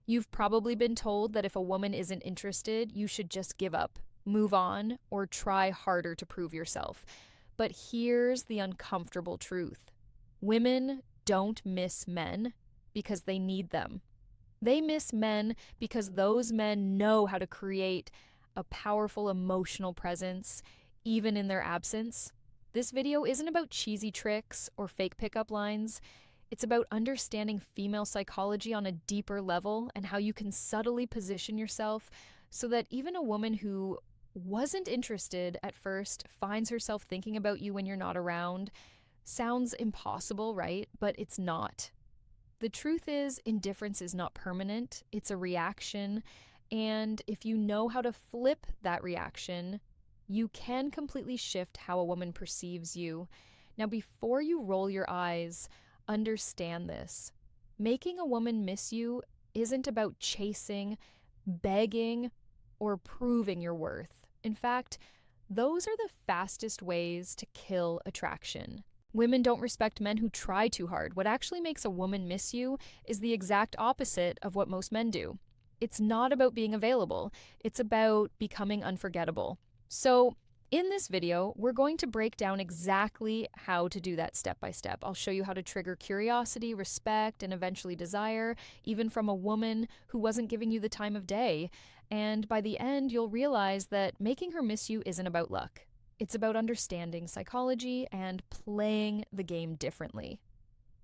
You've probably been told that if a woman isn't interested, you should just give up, move on, or try harder to prove yourself. But here's the uncomfortable truth: women don't miss men because they need them. They miss men because those men know how to create a powerful emotional presence, even in their absence. This video isn't about cheesy tricks or fake pickup lines. It's about understanding female psychology on a deeper level and how you can subtly position yourself so that even a woman who wasn't interested at first finds herself thinking about you when you're not around. Sounds impossible, right? But it's not. The truth is, indifference is not permanent, it's a reaction. And if you know how to flip that reaction, you can completely shift how a woman perceives you. Now, before you roll your eyes, understand this. Making a woman miss you isn't about chasing, begging, or proving your worth. In fact, those are the fastest ways to kill attraction. Women don't respect men who try too hard. What actually makes a woman miss you is the exact opposite of what most men do. It's not about being available, it's about becoming unforgettable. So, in this video, we're going to break down exactly how to do that step by step. I'll show you how to trigger curiosity, respect, and eventually desire, even from a woman who wasn't giving you the time of day. And by the end, you'll realize that making her miss you isn't about luck. It's about understanding psychology and playing the game differently.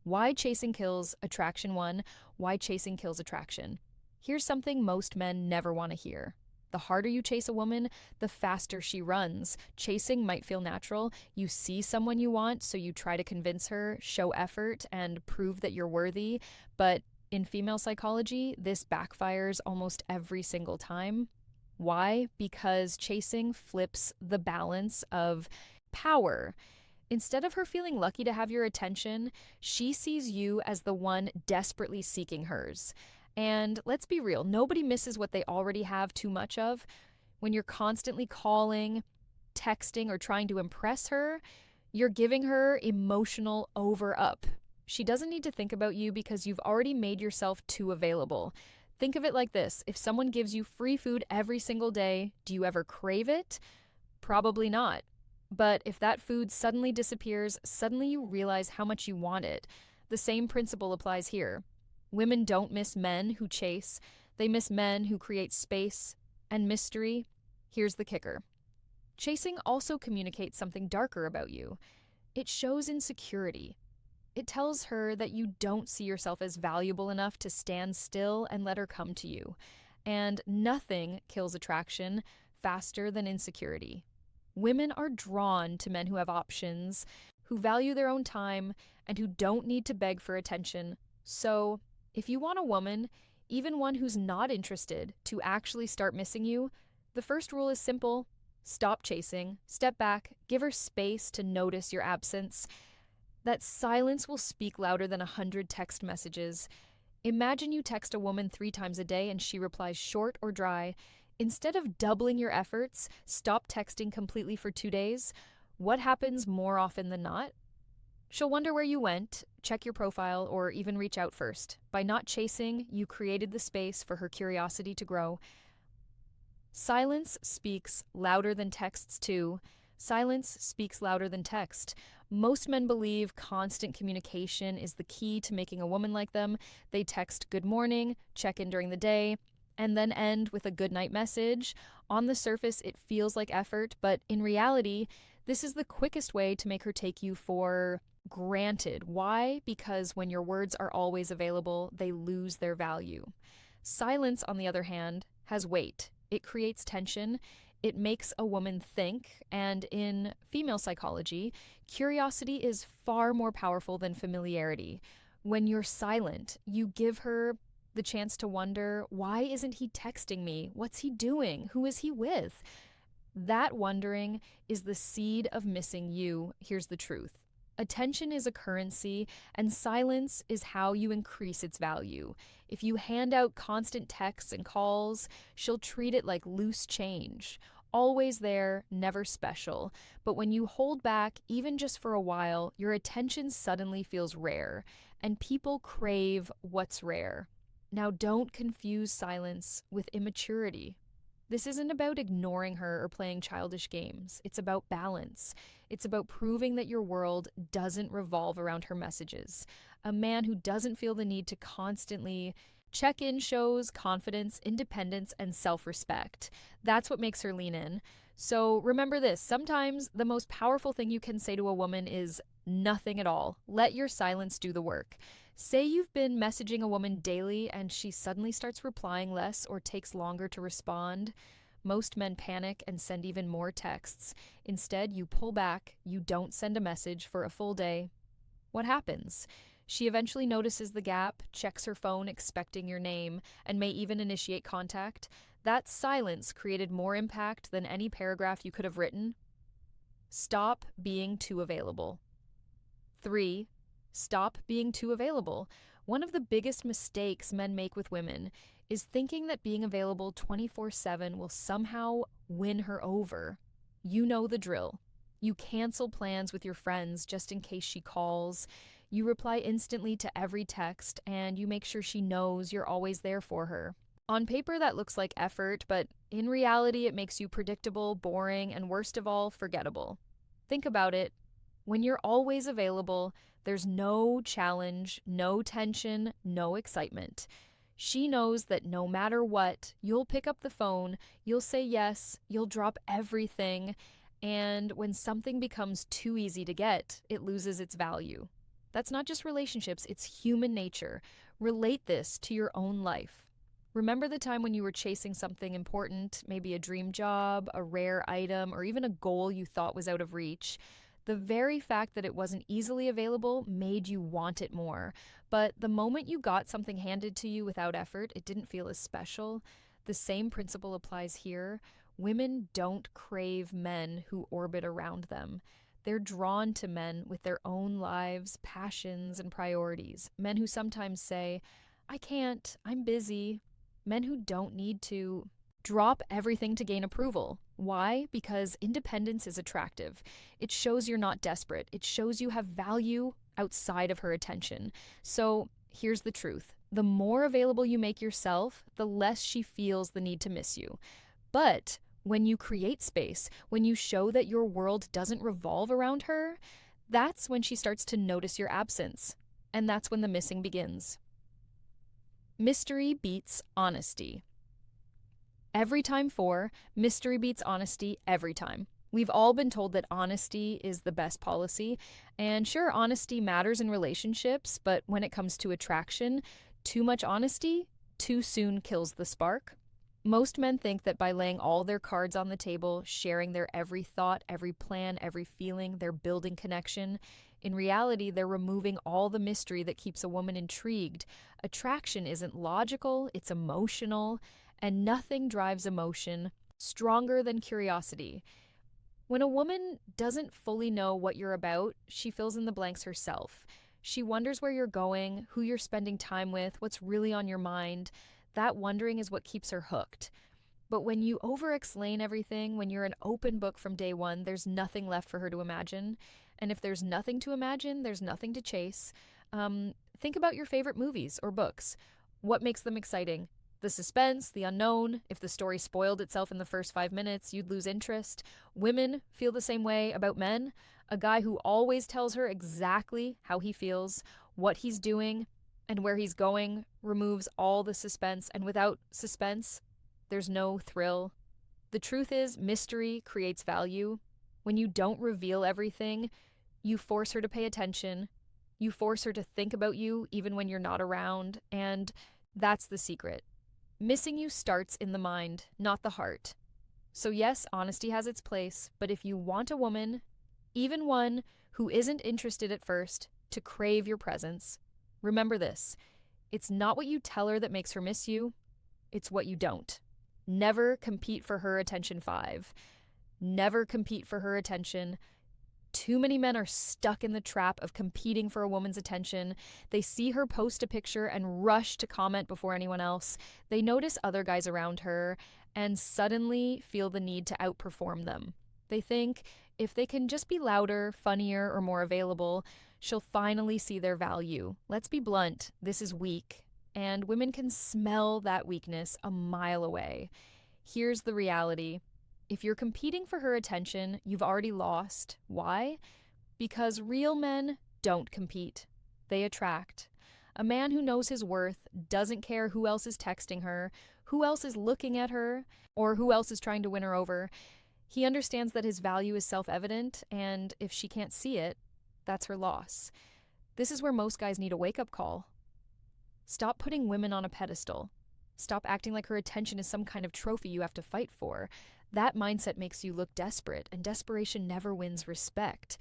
Why chasing kills attraction 1, why chasing kills attraction. Here's something most men never want to hear. The harder you chase a woman, the faster she runs. Chasing might feel natural. You see someone you want, so you try to convince her, show effort, and prove that you're worthy. But in female psychology, this backfires almost every single time. Why? Because chasing flips the balance of power. Instead of her feeling lucky to have your attention, she sees you as the one desperately seeking hers. And let's be real, nobody misses what they already have too much of. When you're constantly calling, texting, or trying to impress her, you're giving her emotional over-up. She doesn't need to think about you because you've already made yourself too available. Think of it like this: if someone gives you free food every single day, do you ever crave it? Probably not. But if that food suddenly disappears, suddenly you realize how much you want it. The same principle applies here. Women don't miss men who chase, they miss men who create space and mystery. Here's the kicker. Chasing also communicates something darker about you. It shows insecurity. It tells her that you don't see yourself as valuable enough to stand still and let her come to you. And nothing kills attraction faster than insecurity. Women are drawn to men who have options, who value their own time, and who don't need to beg for attention. So, if you want a woman, even one who's not interested, to actually start missing you, the first rule is simple: stop chasing, step back, give her space to notice your absence. That silence will speak louder than 100 text messages. Imagine you text a woman 3 times a day and she replies short or dry. Instead of doubling your efforts, stop texting completely for 2 days. What happens more often than not? She'll wonder where you went, check your profile, or even reach out first. By not chasing, you created the space for her curiosity to grow. Silence speaks louder than texts too. Silence speaks louder than text. Most men believe constant communication is the key to making a woman like them. They text good morning, check in during the day, and then end with a good night message. On the surface, it feels like effort, but in reality, this is the quickest way to make her take you for granted. Why? Because when your words are always available, they lose their value. Silence, on the other hand, has weight. It creates tension. It makes a woman think, and in female psychology, curiosity is far more powerful than familiarity. When you're silent, you give her the chance to wonder, why isn't he texting me? What's he doing? Who is he with? That wondering is the seed of missing you. Here's the truth. Attention is a currency, and silence is how you increase its value. If you hand out constant texts and calls, she'll treat it like loose change. Always there, never special. But when you hold back, even just for a while, your attention suddenly feels rare, and people crave what's rare. Now, don't confuse silence with immaturity. This isn't about ignoring her or playing childish games. It's about balance. It's about proving that your world doesn't revolve around her messages. A man who doesn't feel the need to constantly check in shows confidence, independence, and self respect. That's what makes her lean in. So remember this, sometimes the most powerful thing you can say to a woman is nothing at all. Let your silence do the work. Say you've been messaging a woman daily and she suddenly starts replying less or takes longer to respond. Most men panic and send even more texts. Instead, you pull back, you don't send a message for a full day. What happens? She eventually notices the gap, checks her phone expecting your name, and may even initiate contact. That silence created more impact than any paragraph you could have written. Stop being too available. 3. Stop being too available. One of the biggest mistakes men make with women is thinking that being available 24/7 will somehow win her over. You know the drill. You cancel plans with your friends just in case she calls. You reply instantly to every text, and you make sure she knows you're always there for her. On paper, that looks like effort, but in reality, it makes you predictable, boring, and worst of all, forgettable. Think about it. When you're always available, there's no challenge, no tension, no excitement. She knows that no matter what, you'll pick up the phone, you'll say yes, you'll drop everything, and when something becomes too easy to get, it loses its value. That's not just relationships, it's human nature. Relate this to your own life. Remember the time when you were chasing something important, maybe a dream job, a rare item, or even a goal you thought was out of reach. The very fact that it wasn't easily available made you want it more. But the moment you got something handed to you without effort, it didn't feel as special. The same principle applies here. Women don't crave men who orbit around them. They're drawn to men with their own lives, passions, and priorities. Men who sometimes say, I can't, I'm busy. Men who don't need to drop everything to gain approval. Why? Because independence is attractive. It shows you're not desperate. It shows you have value outside of her attention. So here's the truth. The more available you make yourself, the less she feels the need to miss you. But when you create space, when you show that your world doesn't revolve around her, that's when she starts to notice your absence. And that's when the missing begins. Mystery beats honesty. Every time mystery beats honesty every time. We've all been told that honesty is the best policy. And sure, honesty matters in relationships, but when it comes to attraction, too much honesty too soon kills the spark. Most men think that by laying all their cards on the table, sharing their every thought, every plan, every feeling, they're building connection. In reality, they're removing all the mystery that keeps a woman intrigued. Attraction isn't logical, it's emotional. And nothing drives emotion stronger than curiosity. When a woman doesn't fully know what you're about, she fills in the blanks herself. She wonders where you're going, who you're spending time with, what's really on your mind. That wondering is what keeps her hooked. But when you over-explain everything, when you're an open book from day one, there's nothing left for her to imagine. And if there's nothing to imagine, there's nothing to chase. Think about your favorite movies or books. What makes them exciting? The suspense, the unknown. If the story spoiled itself in the first 5 minutes, you'd lose interest. Women feel the same way about men. A guy who always tells her exactly how he feels, what he's doing, and where he's going removes all the suspense. And without suspense, there's no thrill. The truth is, mystery creates value. When you don't reveal everything, you force her to pay attention. You force her to think about you even when you're not around. And that's the secret. Missing you starts in the mind, not the heart. So yes, honesty has its place, but if you want a woman, even one who isn't interested at first, to crave your presence, remember this. It's not what you tell her that makes her miss you, it's what you don't. Never compete for her attention 5. Never compete for her attention. Too many men are stuck in the trap of competing for a woman's attention. They see her post a picture and rush to comment before anyone else. They notice other guys around her and suddenly feel the need to outperform them. They think if they can just be louder, funnier, or more available, she'll finally see their value. Let's be blunt, this is weak. and women can smell that weakness a mile away. Here's the reality. If you're competing for her attention, you've already lost. Why? Because real men don't compete. They attract. A man who knows his worth doesn't care who else is texting her, who else is looking at her, or who else is trying to win her over. He understands that his value is self-evident, and if she can't see it, that's her loss. This is where most guys need a wake-up call. Stop putting women on a pedestal. Stop acting like her attention is some kind of trophy you have to fight for. That mindset makes you look desperate, and desperation never wins respect.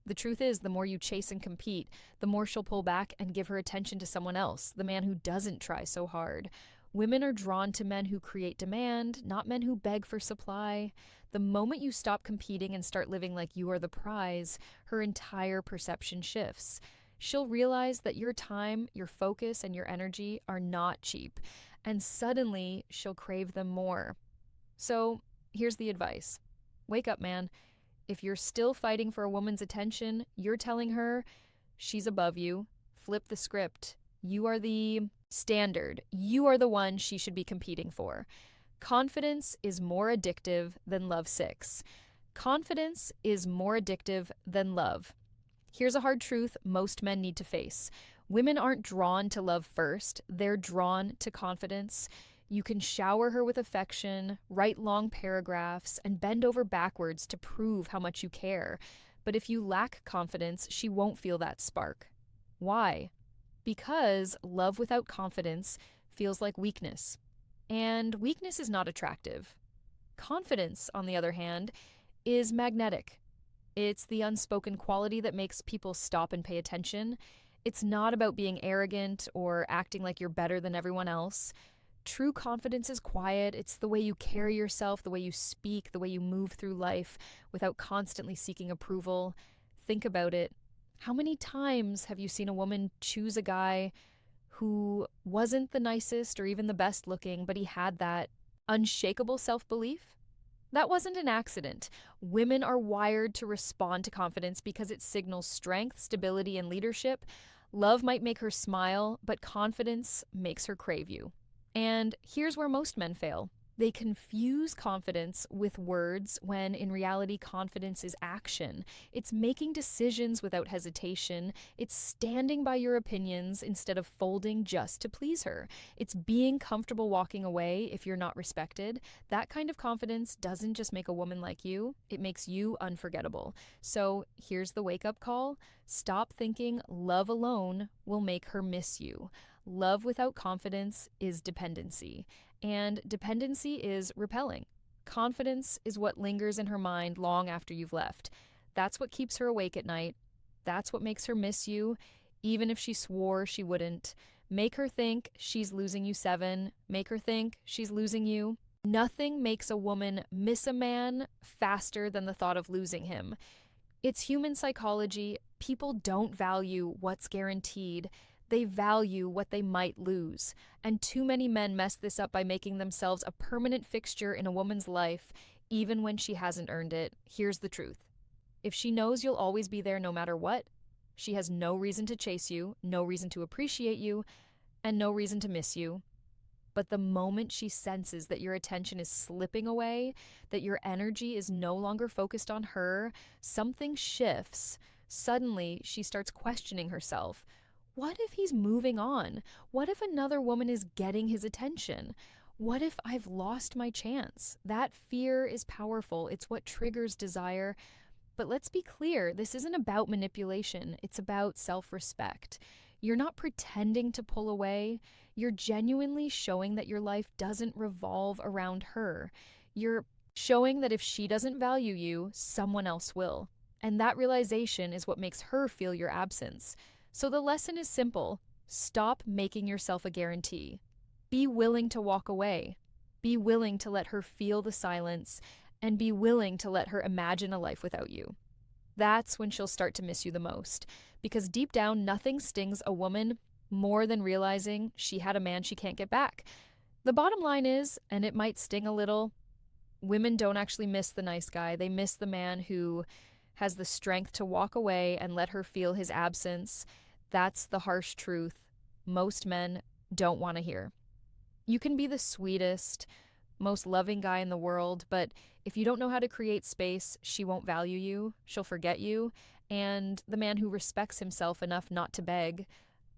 The truth is, the more you chase and compete, the more she'll pull back and give her attention to someone else, the man who doesn't try so hard. Women are drawn to men who create demand, not men who beg for supply. The moment you stop competing and start living like you are the prize, her entire perception shifts. She'll realize that your time, your focus, and your energy are not cheap, and suddenly she'll crave them more. So, here's the advice. Wake up, man. If you're still fighting for a woman's attention, you're telling her she's above you. Flip the script. You are the standard. You are the one she should be competing for. Confidence is more addictive than love six. Confidence is more addictive than love. Here's a hard truth most men need to face. Women aren't drawn to love first. They're drawn to confidence. You can shower her with affection, write long paragraphs, and bend over backwards to prove how much you care. But if you lack confidence, she won't feel that spark. Why? Because love without confidence feels like weakness. And weakness is not attractive. Confidence, on the other hand, is magnetic. It's the unspoken quality that makes people stop and pay attention. It's not about being arrogant or acting like you're better than everyone else. True confidence is quiet. It's the way you carry yourself, the way you speak, the way you move through life without constantly seeking approval. Think about it. How many times have you seen a woman choose a guy who wasn't the nicest or even the best looking, but he had that unshakable self-belief? That wasn't an accident. Women are wired to respond to confidence because it signals strength, stability, and leadership. Love might make her smile, but confidence makes her crave you. And here's where most men fail. They confuse confidence with words when in reality confidence is action. It's making decisions without hesitation. It's standing by your opinions instead of folding just to please her. It's being comfortable walking away if you're not respected. That kind of confidence doesn't just make a woman like you, it makes you unforgettable. So here's the wake-up call. Stop thinking love alone will make her miss you. Love without confidence is dependency. And dependency is repelling. Confidence is what lingers in her mind long after you've left. That's what keeps her awake at night. That's what makes her miss you, even if she swore she wouldn't. Make her think she's losing you 7. Make her think she's losing you. Nothing makes a woman miss a man faster than the thought of losing him. It's human psychology. People don't value what's guaranteed. They value what they might lose. And too many men mess this up by making themselves a permanent fixture in a woman's life, even when she hasn't earned it. Here's the truth. If she knows you'll always be there no matter what, she has no reason to chase you, no reason to appreciate you, and no reason to miss you. But the moment she senses that your attention is slipping away, that your energy is no longer focused on her, something shifts. Suddenly, she starts questioning herself. What if he's moving on? What if another woman is getting his attention? What if I've lost my chance? That fear is powerful. It's what triggers desire. But let's be clear, this isn't about manipulation. It's about self-respect. You're not pretending to pull away. You're genuinely showing that your life doesn't revolve around her. You're showing that if she doesn't value you, someone else will. And that realization is what makes her feel your absence. So the lesson is simple. Stop making yourself a guarantee. Be willing to walk away. Be willing to let her feel the silence, and be willing to let her imagine a life without you. That's when she'll start to miss you the most. Because deep down, nothing stings a woman more than realizing she had a man she can't get back. The bottom line is, and it might sting a little, women don't actually miss the nice guy. They miss the man who has the strength to walk away and let her feel his absence. That's the harsh truth. Most men don't want to hear. You can be the sweetest, most loving guy in the world, but if you don't know how to create space, she won't value you, she'll forget you, and the man who respects himself enough not to beg,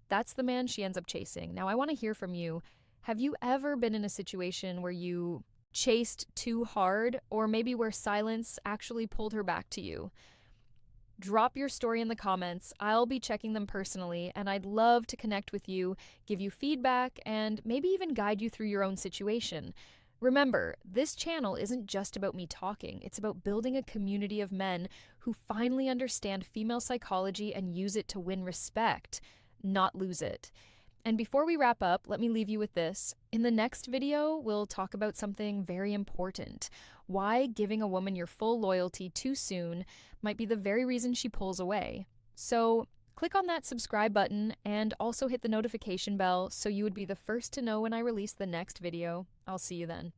that's the man she ends up chasing. Now, I want to hear from you. Have you ever been in a situation where you chased too hard, or maybe where silence actually pulled her back to you? Drop your story in the comments. I'll be checking them personally, and I'd love to connect with you, give you feedback, and maybe even guide you through your own situation. Remember, this channel isn't just about me talking. It's about building a community of men who finally understand female psychology and use it to win respect, not lose it. And before we wrap up, let me leave you with this. In the next video, we'll talk about something very important: why giving a woman your full loyalty too soon might be the very reason she pulls away. So click on that subscribe button and also hit the notification bell so you would be the first to know when I release the next video. I'll see you then.